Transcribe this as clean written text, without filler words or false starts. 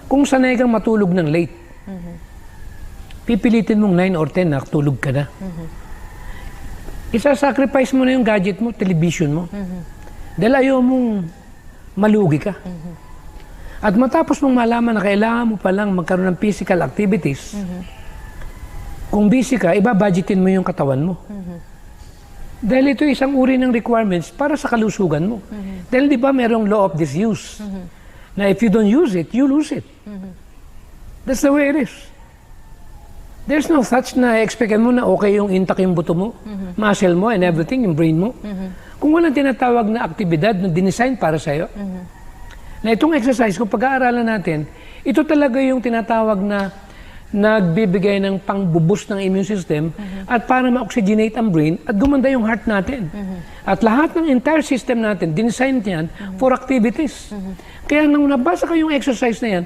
Kung sanay kang matulog ng late, pipilitin mong 9 or 10 na tulog ka na. Isa-sacrifice mo na yung gadget mo, television mo. Dahil ayaw mong malugi ka. At matapos mong malaman na kailangan mo palang magkaroon ng physical activities, kung busy ka, iba-budgetin mo yung katawan mo. Dahil ito isang uri ng requirements para sa kalusugan mo. Dahil di ba merong law of disuse? Na if you don't use it, you lose it. That's the way it is. There's no such na expectan mo na okay yung intact yung buto mo, muscle mo and everything, yung brain mo. Kung walang tinatawag na aktibidad na dinesign para sa'yo, na itong exercise, kung pag-aaralan natin, ito talaga yung tinatawag na nagbibigay ng pang-boost ng immune system at para ma-oxygenate ang brain at gumanda yung heart natin. At lahat ng entire system natin, dinesign niyan for activities. Kaya nung nabasa ko yung exercise na yan,